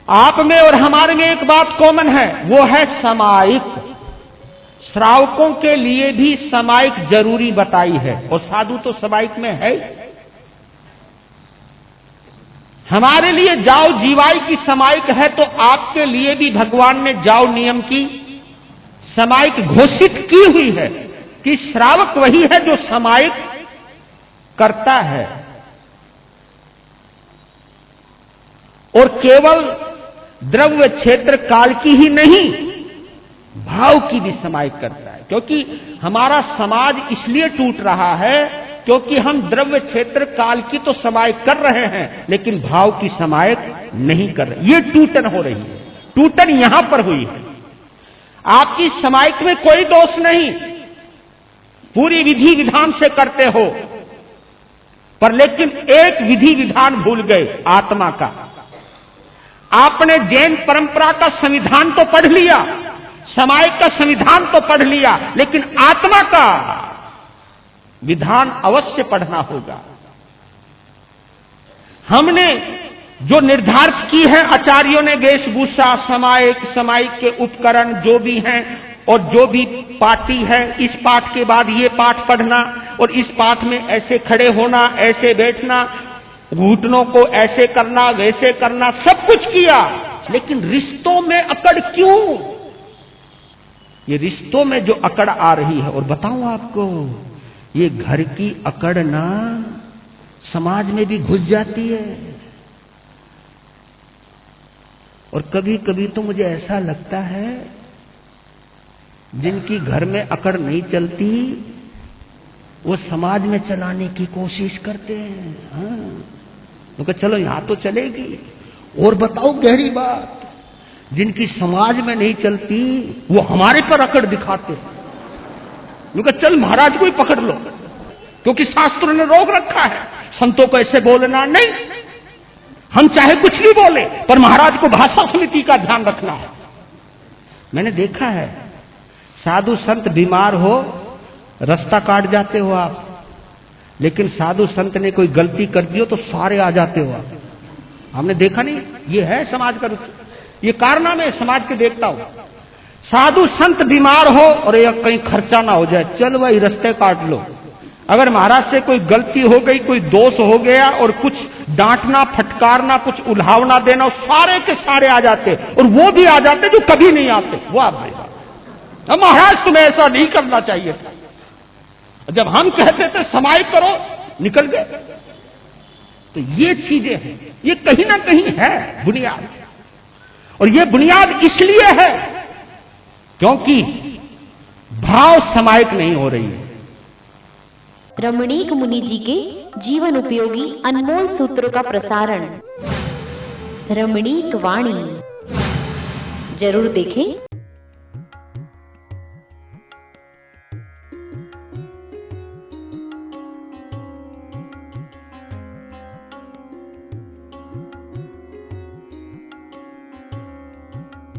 आप में और हमारे में एक बात कॉमन है, वो है समायिक। श्रावकों के लिए भी समायिक जरूरी बताई है, और साधु तो समायिक में है। हमारे लिए जाओ जीवाई की समायिक है, तो आपके लिए भी भगवान ने जाओ नियम की समायिक घोषित की हुई है कि श्रावक वही है जो समायिक करता है, और केवल द्रव्य क्षेत्र काल की ही नहीं, भाव की भी समायिक करता है। क्योंकि हमारा समाज इसलिए टूट रहा है क्योंकि हम द्रव्य क्षेत्र काल की तो समायिक कर रहे हैं, लेकिन भाव की समायिक नहीं कर रहे। ये टूटन हो रही है, टूटन यहां पर हुई है। आपकी समायिक में कोई दोष नहीं, पूरी विधि विधान से करते हो, पर लेकिन एक विधि विधान भूल गए, आत्मा का। आपने जैन परंपरा का संविधान तो पढ़ लिया, समायिक का संविधान तो पढ़ लिया, लेकिन आत्मा का विधान अवश्य पढ़ना होगा। हमने जो निर्धारित की है आचार्यों ने, वेशभूषा, समायिक के उपकरण जो भी हैं, और जो भी पाठी है, इस पाठ के बाद ये पाठ पढ़ना, और इस पाठ में ऐसे खड़े होना, ऐसे बैठना, घुटनों को ऐसे करना, वैसे करना, सब कुछ किया, लेकिन रिश्तों में अकड़ क्यों? ये रिश्तों में जो अकड़ आ रही है, और बताऊं आपको, ये घर की अकड़ ना समाज में भी घुस जाती है। और कभी कभी तो मुझे ऐसा लगता है जिनकी घर में अकड़ नहीं चलती वो समाज में चलाने की कोशिश करते हैं। हाँ, तो चलो यहां तो चलेगी। और बताओ गहरी बात, जिनकी समाज में नहीं चलती वो हमारे पर अकड़ दिखाते हैं। चल महाराज को ही पकड़ लो, क्योंकि शास्त्रों ने रोक रखा है, संतों को ऐसे बोलना नहीं। हम चाहे कुछ भी बोले, पर महाराज को भाषा समिति का ध्यान रखना है। मैंने देखा है, साधु संत बीमार हो, रास्ता काट जाते हो आप, लेकिन साधु संत ने कोई गलती कर दी हो तो सारे आ जाते हो आप। हमने देखा नहीं, ये है समाज का, ये कारनामे समाज के देखता हो। साधु संत बीमार हो और ये कहीं खर्चा ना हो जाए, चल भाई रास्ते काट लो। अगर महाराज से कोई गलती हो गई, कोई दोष हो गया, और कुछ डांटना, फटकारना, कुछ उल्हावना देना, सारे के सारे आ जाते, और वो भी आ जाते जो कभी नहीं आते। वो आप भाई, अब महाराज तुम्हें ऐसा नहीं करना चाहिए था। जब हम कहते थे समायिक करो, निकल गए। तो ये चीजें हैं, ये कहीं ना कहीं है बुनियाद, और ये बुनियाद इसलिए है क्योंकि भाव समायिक नहीं हो रही है। रमणीक मुनि जी के जीवन उपयोगी अनमोल सूत्रों का प्रसारण रमणीक वाणी जरूर देखें।